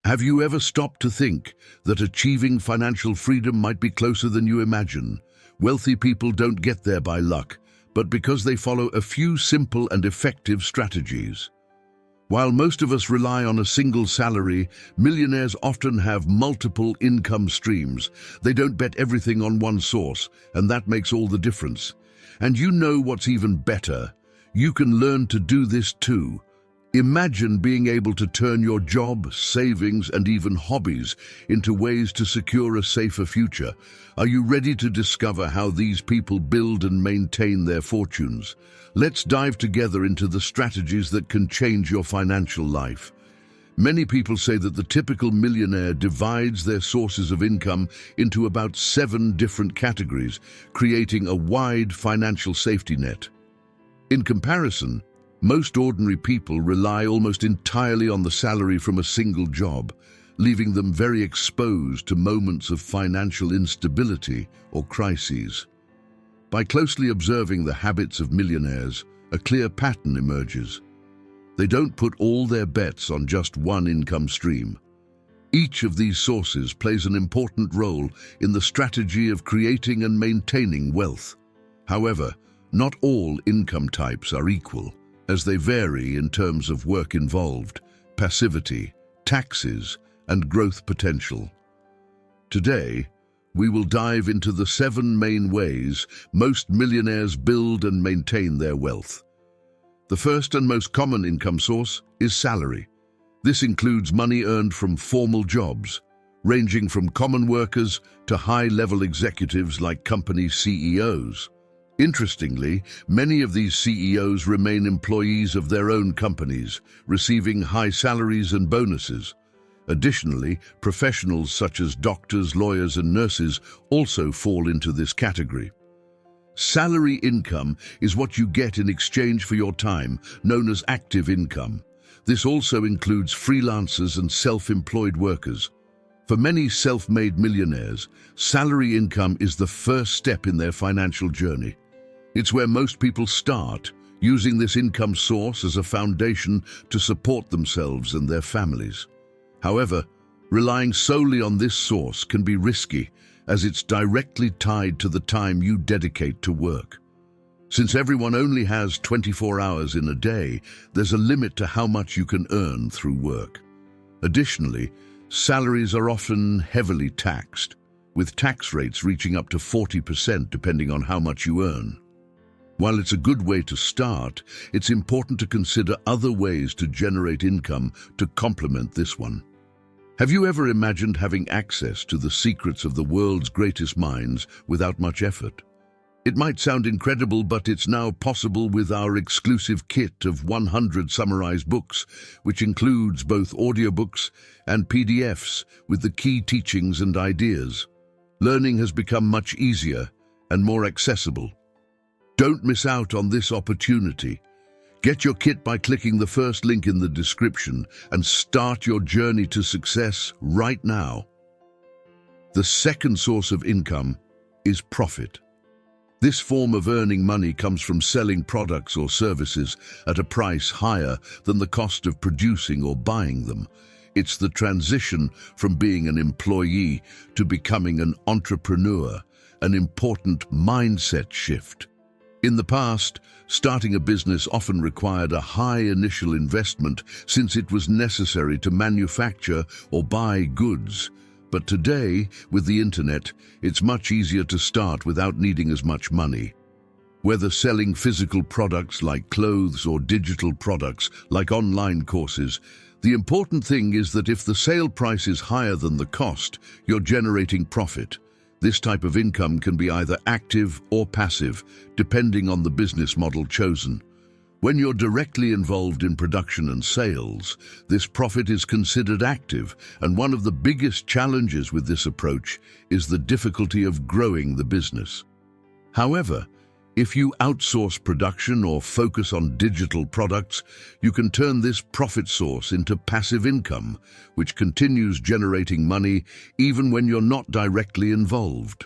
Have you ever stopped to think that achieving financial freedom might be closer than you imagine? Wealthy people don't get there by luck, but because they follow a few simple and effective strategies. While most of us rely on a single salary, millionaires often have multiple income streams. They don't bet everything on one source, and that makes all the difference. And you know what's even better? You can learn to do this too. Imagine being able to turn your job, savings, and even hobbies into ways to secure a safer future. Are you ready to discover how these people build and maintain their fortunes? Let's dive together into the strategies that can change your financial life. Many people say that the typical millionaire divides their sources of income into about 7 different categories, creating a wide financial safety net. In comparison, most ordinary people rely almost entirely on the salary from a single job, leaving them very exposed to moments of financial instability or crises. By closely observing the habits of millionaires, a clear pattern emerges. They don't put all their bets on just one income stream. Each of these sources plays an important role in the strategy of creating and maintaining wealth. However, not all income types are equal, as they vary in terms of work involved, passivity, taxes, and growth potential. Today, we will dive into the 7 main ways most millionaires build and maintain their wealth. The first and most common income source is salary. This includes money earned from formal jobs, ranging from common workers to high-level executives like company CEOs. Interestingly, many of these CEOs remain employees of their own companies, receiving high salaries and bonuses. Additionally, professionals such as doctors, lawyers, and nurses also fall into this category. Salary income is what you get in exchange for your time, known as active income. This also includes freelancers and self-employed workers. For many self-made millionaires, salary income is the first step in their financial journey. It's where most people start, using this income source as a foundation to support themselves and their families. However, relying solely on this source can be risky, as it's directly tied to the time you dedicate to work. Since everyone only has 24 hours in a day, there's a limit to how much you can earn through work. Additionally, salaries are often heavily taxed, with tax rates reaching up to 40% depending on how much you earn. While it's a good way to start, it's important to consider other ways to generate income to complement this one. Have you ever imagined having access to the secrets of the world's greatest minds without much effort? It might sound incredible, but it's now possible with our exclusive kit of 100 summarized books, which includes both audiobooks and PDFs with the key teachings and ideas. Learning has become much easier and more accessible. Don't miss out on this opportunity. Get your kit by clicking the first link in the description and start your journey to success right now. The second source of income is profit. This form of earning money comes from selling products or services at a price higher than the cost of producing or buying them. It's the transition from being an employee to becoming an entrepreneur, an important mindset shift. In the past, starting a business often required a high initial investment since it was necessary to manufacture or buy goods. But today, with the internet, it's much easier to start without needing as much money. Whether selling physical products like clothes or digital products like online courses, the important thing is that if the sale price is higher than the cost, you're generating profit. This type of income can be either active or passive, depending on the business model chosen. When you're directly involved in production and sales, this profit is considered active, and one of the biggest challenges with this approach is the difficulty of growing the business. However, if you outsource production or focus on digital products, you can turn this profit source into passive income, which continues generating money even when you're not directly involved.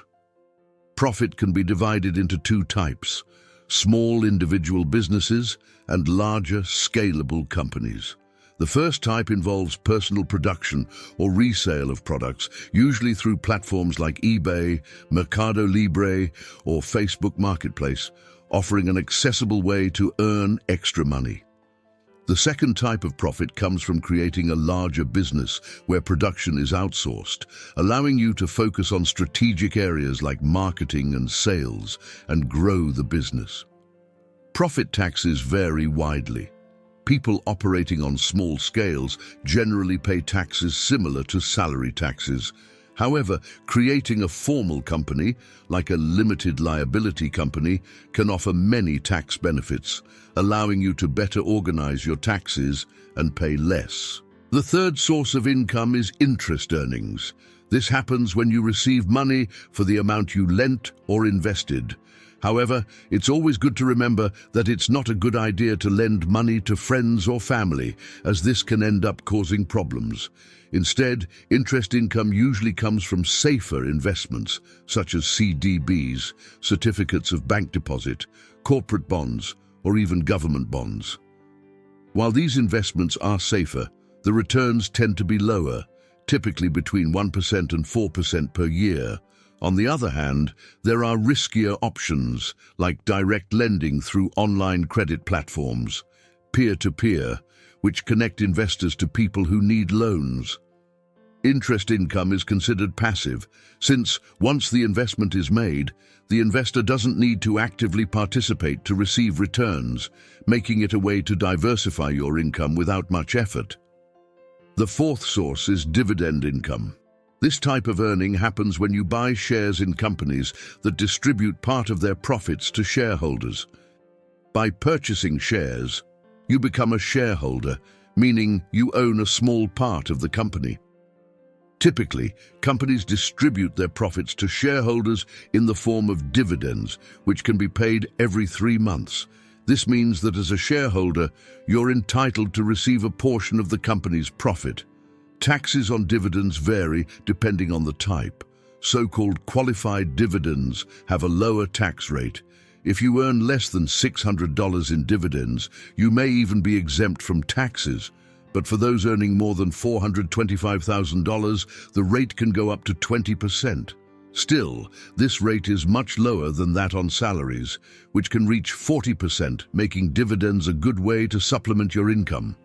Profit can be divided into 2 types: small individual businesses and larger scalable companies. The first type involves personal production or resale of products, usually through platforms like eBay, Mercado Libre, or Facebook Marketplace, offering an accessible way to earn extra money. The second type of profit comes from creating a larger business where production is outsourced, allowing you to focus on strategic areas like marketing and sales and grow the business. Profit taxes vary widely. People operating on small scales generally pay taxes similar to salary taxes. However, creating a formal company, like a limited liability company, can offer many tax benefits, allowing you to better organize your taxes and pay less. The third source of income is interest earnings. This happens when you receive money for the amount you lent or invested. However, it's always good to remember that it's not a good idea to lend money to friends or family, as this can end up causing problems. Instead, interest income usually comes from safer investments, such as CDBs, certificates of bank deposit, corporate bonds, or even government bonds. While these investments are safer, the returns tend to be lower, typically between 1% and 4% per year. On the other hand, there are riskier options, like direct lending through online credit platforms, peer-to-peer, which connect investors to people who need loans. Interest income is considered passive, since once the investment is made, the investor doesn't need to actively participate to receive returns, making it a way to diversify your income without much effort. The fourth source is dividend income. This type of earning happens when you buy shares in companies that distribute part of their profits to shareholders. By purchasing shares, you become a shareholder, meaning you own a small part of the company. Typically, companies distribute their profits to shareholders in the form of dividends, which can be paid every 3 months. This means that as a shareholder, you're entitled to receive a portion of the company's profit. Taxes on dividends vary depending on the type. So-called qualified dividends have a lower tax rate. If you earn less than $600 in dividends, you may even be exempt from taxes. But for those earning more than $425,000, the rate can go up to 20%. Still, this rate is much lower than that on salaries, which can reach 40%, making dividends a good way to supplement your income.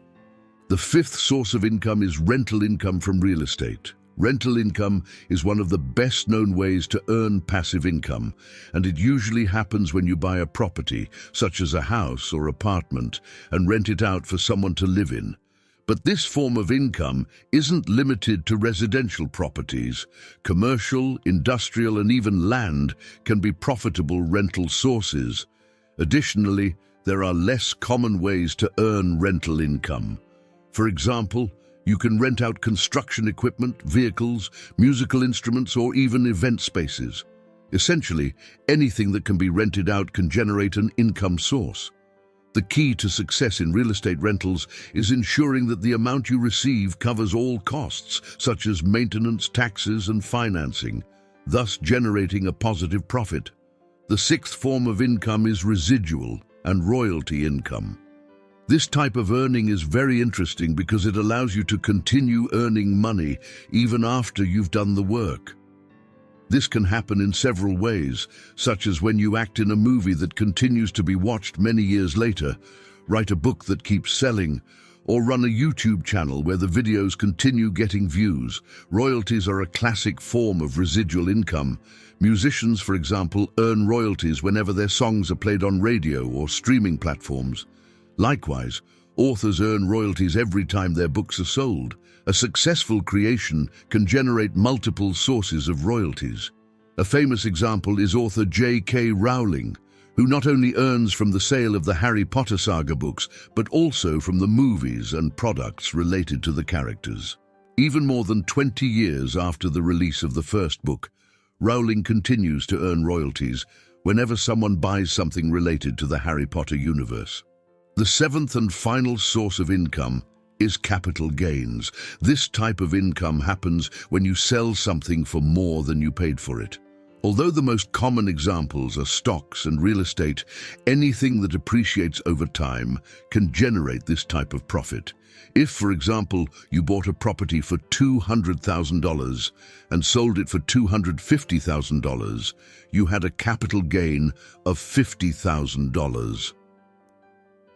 The fifth source of income is rental income from real estate. Rental income is one of the best-known ways to earn passive income, and it usually happens when you buy a property, such as a house or apartment, and rent it out for someone to live in. But this form of income isn't limited to residential properties. Commercial, industrial, and even land can be profitable rental sources. Additionally, there are less common ways to earn rental income. For example, you can rent out construction equipment, vehicles, musical instruments, or even event spaces. Essentially, anything that can be rented out can generate an income source. The key to success in real estate rentals is ensuring that the amount you receive covers all costs, such as maintenance, taxes, and financing, thus generating a positive profit. The sixth form of income is residual and royalty income. This type of earning is very interesting because it allows you to continue earning money even after you've done the work. This can happen in several ways, such as when you act in a movie that continues to be watched many years later, write a book that keeps selling, or run a YouTube channel where the videos continue getting views. Royalties are a classic form of residual income. Musicians, for example, earn royalties whenever their songs are played on radio or streaming platforms. Likewise, authors earn royalties every time their books are sold. A successful creation can generate multiple sources of royalties. A famous example is author J.K. Rowling, who not only earns from the sale of the Harry Potter saga books, but also from the movies and products related to the characters. Even more than 20 years after the release of the first book, Rowling continues to earn royalties whenever someone buys something related to the Harry Potter universe. The seventh and final source of income is capital gains. This type of income happens when you sell something for more than you paid for it. Although the most common examples are stocks and real estate, anything that appreciates over time can generate this type of profit. If, for example, you bought a property for $200,000 and sold it for $250,000, you had a capital gain of $50,000.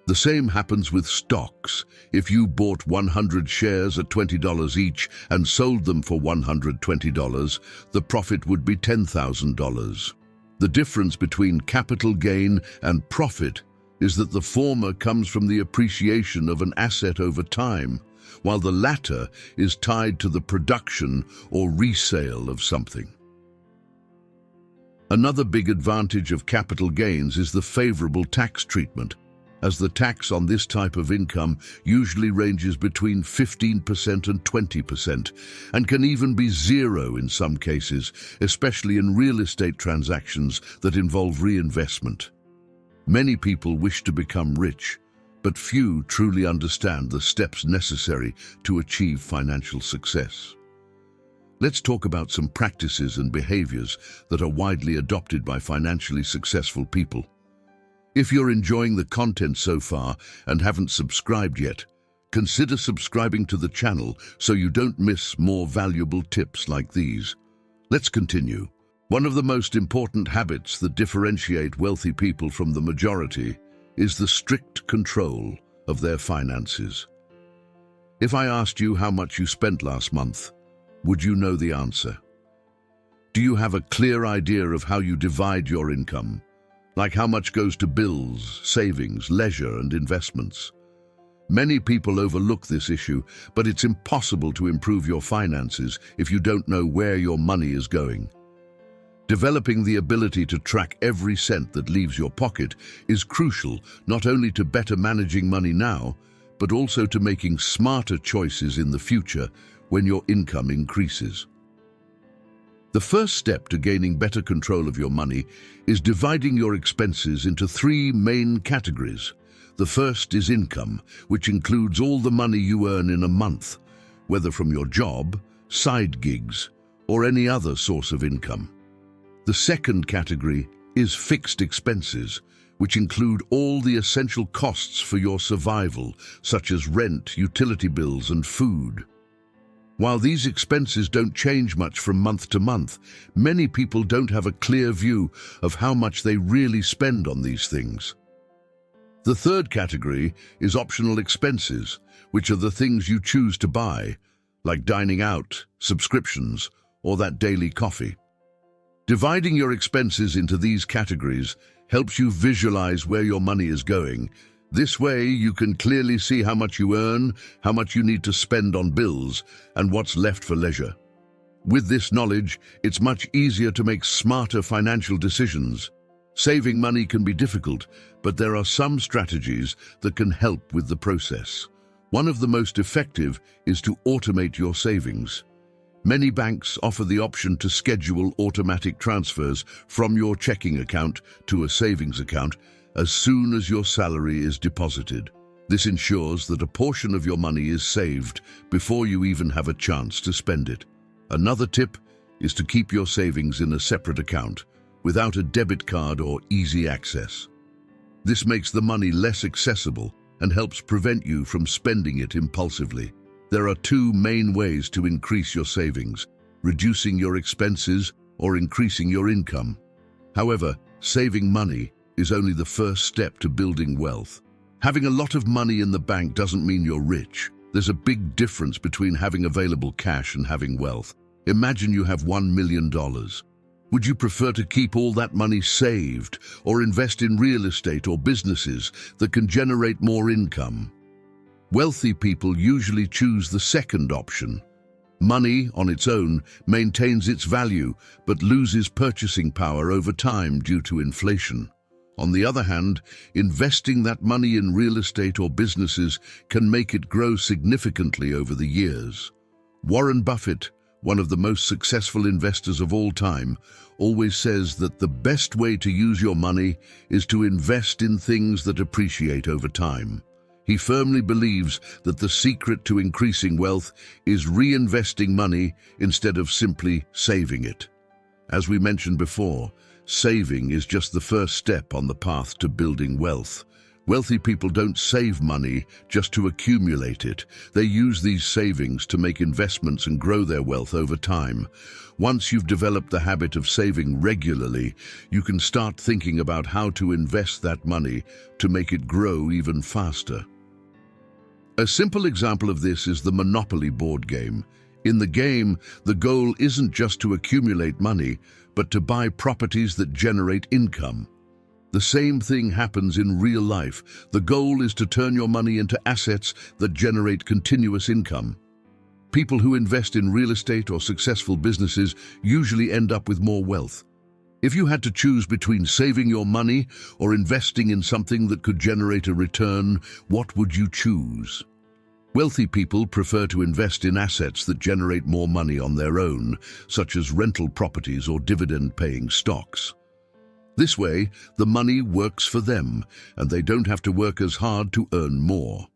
The same happens with stocks. If you bought 100 shares at $20 each and sold them for $120, the profit would be $10,000. The difference between capital gain and profit is that the former comes from the appreciation of an asset over time, while the latter is tied to the production or resale of something. Another big advantage of capital gains is the favorable tax treatment, as the tax on this type of income usually ranges between 15% and 20%, and can even be zero in some cases, especially in real estate transactions that involve reinvestment. Many people wish to become rich, but few truly understand the steps necessary to achieve financial success. Let's talk about some practices and behaviors that are widely adopted by financially successful people. If you're enjoying the content so far and haven't subscribed yet, consider subscribing to the channel so you don't miss more valuable tips like these. Let's continue. One of the most important habits that differentiate wealthy people from the majority is the strict control of their finances. If I asked you how much you spent last month, would you know the answer? Do you have a clear idea of how you divide your income? Like how much goes to bills, savings, leisure, and investments? Many people overlook this issue, but it's impossible to improve your finances if you don't know where your money is going. Developing the ability to track every cent that leaves your pocket is crucial, not only to better managing money now, but also to making smarter choices in the future when your income increases. The first step to gaining better control of your money is dividing your expenses into three main categories. The first is income, which includes all the money you earn in a month, whether from your job, side gigs, or any other source of income. The second category is fixed expenses, which include all the essential costs for your survival, such as rent, utility bills, and food. While these expenses don't change much from month to month, many people don't have a clear view of how much they really spend on these things. The third category is optional expenses, which are the things you choose to buy, like dining out, subscriptions, or that daily coffee. Dividing your expenses into these categories helps you visualize where your money is going. This way, you can clearly see how much you earn, how much you need to spend on bills, and what's left for leisure. With this knowledge, it's much easier to make smarter financial decisions. Saving money can be difficult, but there are some strategies that can help with the process. One of the most effective is to automate your savings. Many banks offer the option to schedule automatic transfers from your checking account to a savings account as soon as your salary is deposited. This ensures that a portion of your money is saved before you even have a chance to spend it. Another tip is to keep your savings in a separate account without a debit card or easy access. This makes the money less accessible and helps prevent you from spending it impulsively. There are two main ways to increase your savings: reducing your expenses or increasing your income. However, saving money is only the first step to building wealth. Having a lot of money in the bank doesn't mean you're rich. There's a big difference between having available cash and having wealth. Imagine you have $1 million. Would you prefer to keep all that money saved or invest in real estate or businesses that can generate more income? Wealthy people usually choose the second option. Money, on its own, maintains its value but loses purchasing power over time due to inflation. On the other hand, investing that money in real estate or businesses can make it grow significantly over the years. Warren Buffett, one of the most successful investors of all time, always says that the best way to use your money is to invest in things that appreciate over time. He firmly believes that the secret to increasing wealth is reinvesting money instead of simply saving it. As we mentioned before, saving is just the first step on the path to building wealth. Wealthy people don't save money just to accumulate it. They use these savings to make investments and grow their wealth over time. Once you've developed the habit of saving regularly, you can start thinking about how to invest that money to make it grow even faster. A simple example of this is the Monopoly board game. In the game, the goal isn't just to accumulate money, but to buy properties that generate income. The same thing happens in real life. The goal is to turn your money into assets that generate continuous income. People who invest in real estate or successful businesses usually end up with more wealth. If you had to choose between saving your money or investing in something that could generate a return, what would you choose? Wealthy people prefer to invest in assets that generate more money on their own, such as rental properties or dividend-paying stocks. This way, the money works for them, and they don't have to work as hard to earn more.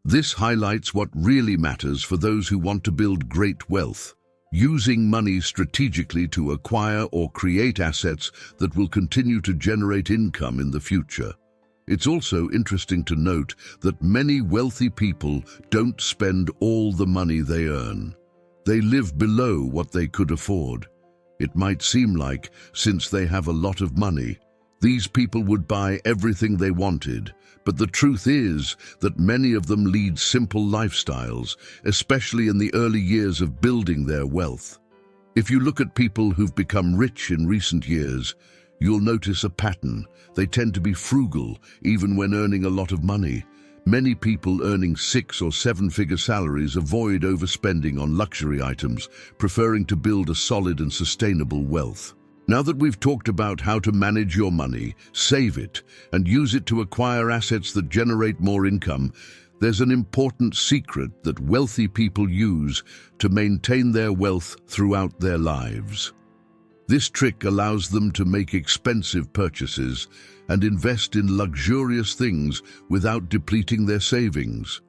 This highlights what really matters for those who want to build great wealth, using money strategically to acquire or create assets that will continue to generate income in the future. It's also interesting to note that many wealthy people don't spend all the money they earn. They live below what they could afford. It might seem like, since they have a lot of money, these people would buy everything they wanted, but the truth is that many of them lead simple lifestyles, especially in the early years of building their wealth. If you look at people who've become rich in recent years, you'll notice a pattern. They tend to be frugal, even when earning a lot of money. Many people earning 6- or 7-figure salaries avoid overspending on luxury items, preferring to build a solid and sustainable wealth. Now that we've talked about how to manage your money, save it, and use it to acquire assets that generate more income, there's an important secret that wealthy people use to maintain their wealth throughout their lives. This trick allows them to make expensive purchases and invest in luxurious things without depleting their savings.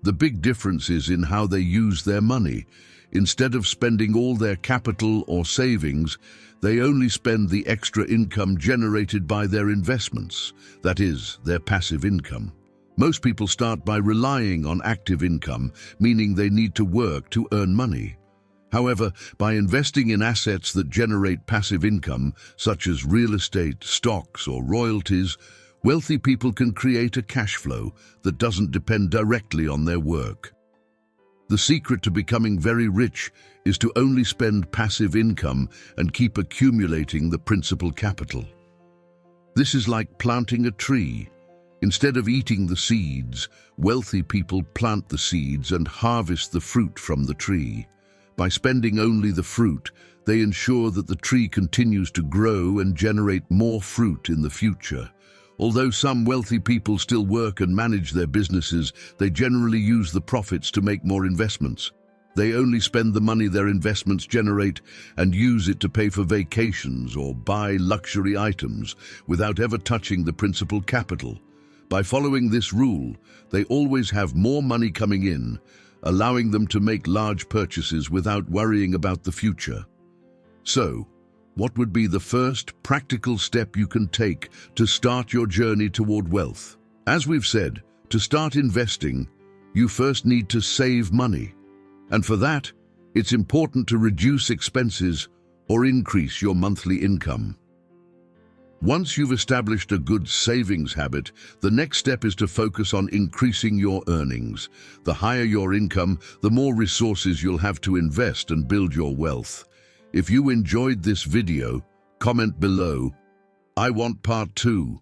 The big difference is in how they use their money. Instead of spending all their capital or savings, they only spend the extra income generated by their investments, that is, their passive income. Most people start by relying on active income, meaning they need to work to earn money. However, by investing in assets that generate passive income, such as real estate, stocks, or royalties, wealthy people can create a cash flow that doesn't depend directly on their work. The secret to becoming very rich is to only spend passive income and keep accumulating the principal capital. This is like planting a tree. Instead of eating the seeds, wealthy people plant the seeds and harvest the fruit from the tree. By spending only the fruit, they ensure that the tree continues to grow and generate more fruit in the future. Although some wealthy people still work and manage their businesses, they generally use the profits to make more investments. They only spend the money their investments generate and use it to pay for vacations or buy luxury items without ever touching the principal capital. By following this rule, they always have more money coming in, allowing them to make large purchases without worrying about the future. So, what would be the first practical step you can take to start your journey toward wealth? As we've said, to start investing, you first need to save money. And for that, it's important to reduce expenses or increase your monthly income. Once you've established a good savings habit, the next step is to focus on increasing your earnings. The higher your income, the more resources you'll have to invest and build your wealth. If you enjoyed this video, comment below, "I want part 2."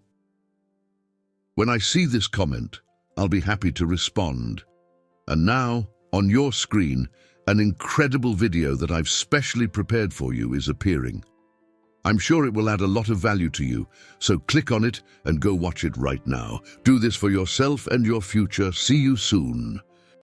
When I see this comment, I'll be happy to respond. And now, on your screen, an incredible video that I've specially prepared for you is appearing. I'm sure it will add a lot of value to you, so click on it and go watch it right now. Do this for yourself and your future. See you soon.